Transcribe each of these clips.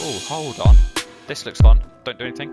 Oh, hold on. This looks fun. Don't do anything.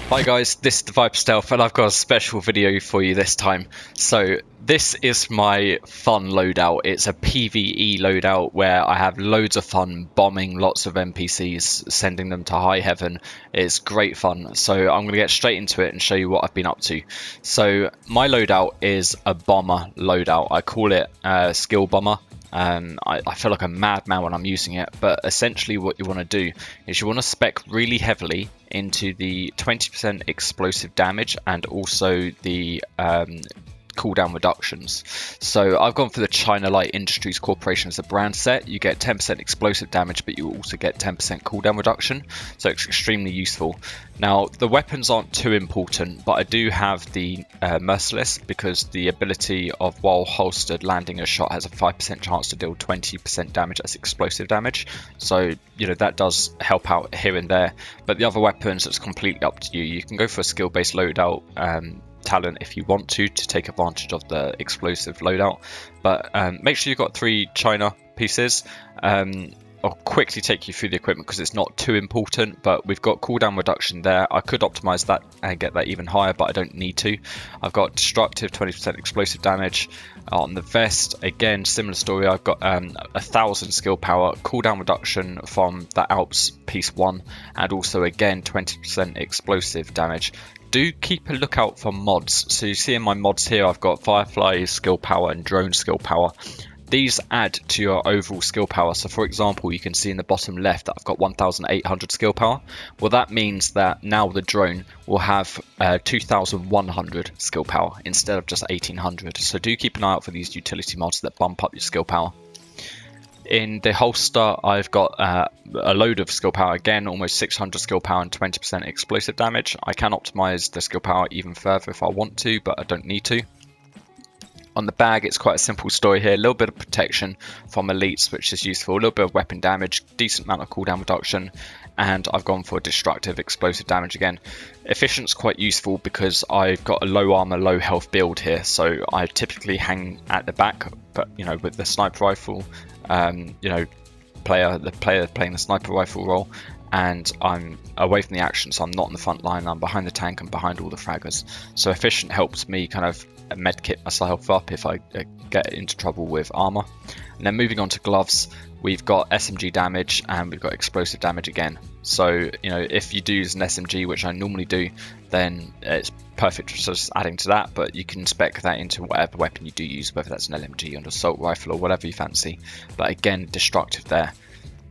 Hi guys, this is the Viper Stealth and I've got a special video for you this time. So this is my fun loadout. It's a PvE loadout where I have loads of fun bombing lots of NPCs, sending them to high heaven. It's great fun. So I'm going to get straight into it and show you what I've been up to. So my loadout is a bomber loadout. I call it skill bomber. I feel like a madman when I'm using it, but essentially what you want to do is you want to spec really heavily into the 20% explosive damage and also the cooldown reductions. So I've gone for the China Light Industries Corporation as a brand set. You get 10% explosive damage, but you also get 10% cooldown reduction, so it's extremely useful. Now the weapons aren't too important, but I do have the Merciless because the ability of while holstered landing a shot has a 5% chance to deal 20% damage as explosive damage, so you know that does help out here and there. But the other weapons, it's completely up to you. You can go for a skill based loadout talent if you want to take advantage of the explosive loadout, but make sure you've got 3 China pieces. I'll quickly take you through the equipment because it's not too important, but we've got cooldown reduction there. I could optimize that and get that even higher, but I don't need to. I've got destructive 20% explosive damage on the vest. Again, similar story. I've got 1000 skill power, cooldown reduction from the Alps piece 1, and also again 20% explosive damage. Do keep a lookout for mods. So you see in my mods here, I've got Firefly skill power and Drone skill power. These add to your overall skill power. So for example, you can see in the bottom left that I've got 1800 skill power. Well, that means that now the drone will have 2100 skill power instead of just 1800. So do keep an eye out for these utility mods that bump up your skill power. In the holster, I've got a load of skill power, again almost 600 skill power and 20% explosive damage. I can optimize the skill power even further if I want to, but I don't need to. On the bag, it's quite a simple story here. A little bit of protection from elites, which is useful. A little bit of weapon damage, decent amount of cooldown reduction, and I've gone for destructive explosive damage again. Efficient's quite useful because I've got a low armor, low health build here, so I typically hang at the back, but you know, with the sniper rifle, you know, the player playing the sniper rifle role, and I'm away from the action, so I'm not in the front line. I'm behind the tank and behind all the fraggers. So efficient helps me kind of medkit myself up if I get into trouble with armor. And then moving on to gloves, we've got SMG damage and we've got explosive damage again. So you know, if you do use an SMG, which I normally do, then it's perfect for just adding to that, but you can spec that into whatever weapon you do use, whether that's an LMG, an assault rifle, or whatever you fancy. But again, destructive there.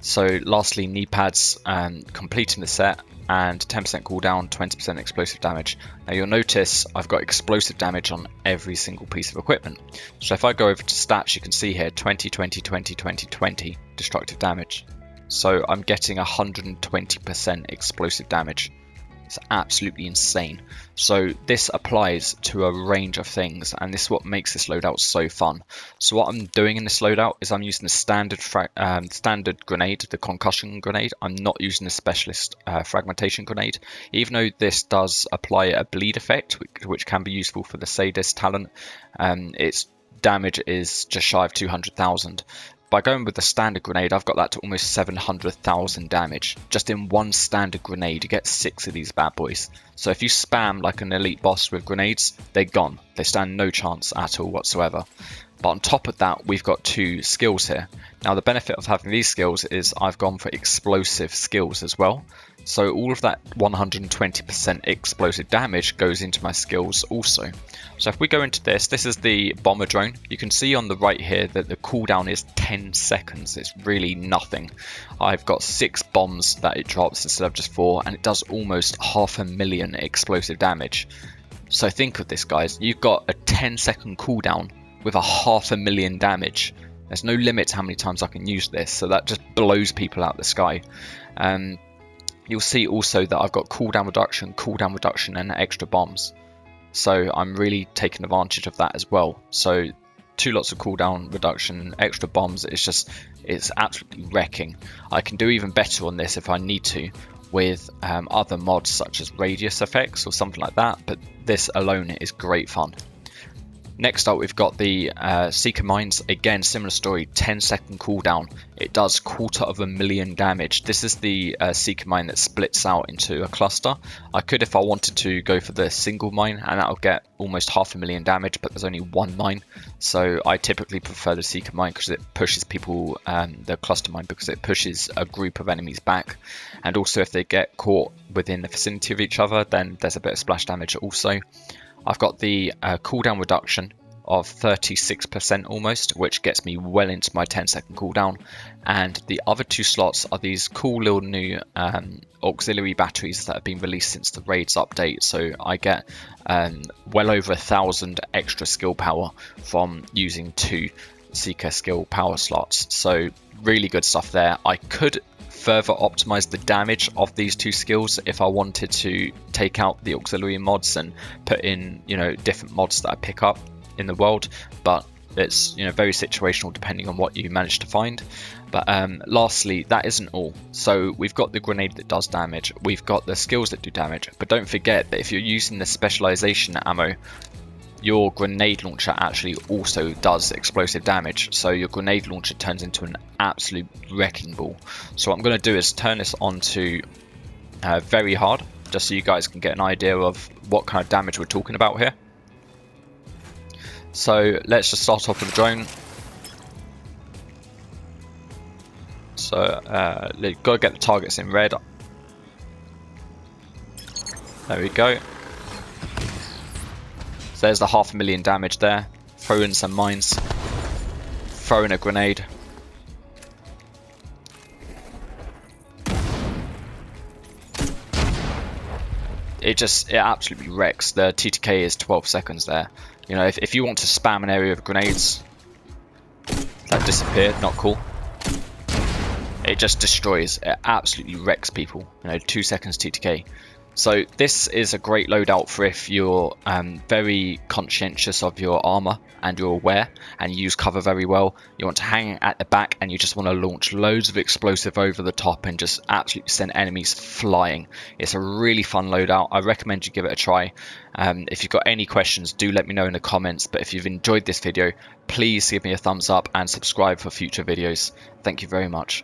So lastly, Kneepads, completing the set, and 10% cooldown, 20% explosive damage. Now you'll notice I've got explosive damage on every single piece of equipment. So if I go over to stats, you can see here 20, 20, 20, 20, 20 destructive damage. So I'm getting 120% explosive damage. It's absolutely insane. So this applies to a range of things, and this is what makes this loadout so fun. So what I'm doing in this loadout is I'm using the standard grenade, the Concussion Grenade. I'm not using the specialist fragmentation grenade, even though this does apply a bleed effect, which can be useful for the Sadist talent. Its damage is just shy of 200,000. By going with the standard grenade, I've got that to almost 700,000 damage. Just in one standard grenade, you get 6 of these bad boys. So if you spam like an elite boss with grenades, they're gone. They stand no chance at all whatsoever. But on top of that, we've got 2 skills here. Now the benefit of having these skills is I've gone for explosive skills as well. So all of that 120% explosive damage goes into my skills also. So if we go into this is the bomber drone. You can see on the right here that the cooldown is 10 seconds. It's really nothing. I've got 6 bombs that it drops instead of just 4, and it does almost 500,000 explosive damage. So think of this, guys. You've got a 10-second cooldown with 500,000 damage. There's no limit to how many times I can use this, so that just blows people out the sky. You'll see also that I've got cooldown reduction, and extra bombs. So I'm really taking advantage of that as well. So 2 lots of cooldown reduction, extra bombs. It's absolutely wrecking. I can do even better on this if I need to with other mods such as radius effects or something like that, but this alone is great fun. Next up, we've got the Seeker Mines. Again, similar story, 10-second cooldown. It does 250,000 damage. This is the Seeker Mine that splits out into a cluster. I could, if I wanted to, go for the single mine, and that'll get almost 500,000 damage, but there's only one mine. So I typically prefer the Seeker Mine because it pushes people, the cluster mine, because it pushes a group of enemies back. And also if they get caught within the vicinity of each other, then there's a bit of splash damage also. I've got the cooldown reduction of 36% almost, which gets me well into my 10-second cooldown. And the other 2 slots are these cool little new auxiliary batteries that have been released since the raids update. So I get well over 1,000 extra skill power from using 2 Seeker skill power slots. So really good stuff there. I could further optimize the damage of these 2 skills if I wanted to take out the auxiliary mods and put in, you know, different mods that I pick up in the world, but it's, you know, very situational depending on what you manage to find. But lastly, that isn't all. So we've got the grenade that does damage, we've got the skills that do damage, but don't forget that if you're using the specialization ammo, your grenade launcher actually also does explosive damage. So your grenade launcher turns into an absolute wrecking ball. So what I'm going to do is turn this on to very hard, just so you guys can get an idea of what kind of damage we're talking about here. So let's just start off with the drone. So you've got to get the targets in red. There we go. So there's the 500,000 damage there. Throw in some mines. Throw in a grenade. It absolutely wrecks. The TTK is 12 seconds there. You know, if you want to spam an area with grenades, that disappeared, not cool. It just destroys. It absolutely wrecks people. You know, 2 seconds TTK. So this is a great loadout for if you're very conscientious of your armor and you're aware and you use cover very well. You want to hang at the back and you just want to launch loads of explosive over the top and just absolutely send enemies flying. It's a really fun loadout. I recommend you give it a try. If you've got any questions, do let me know in the comments. But if you've enjoyed this video, please give me a thumbs up and subscribe for future videos. Thank you very much.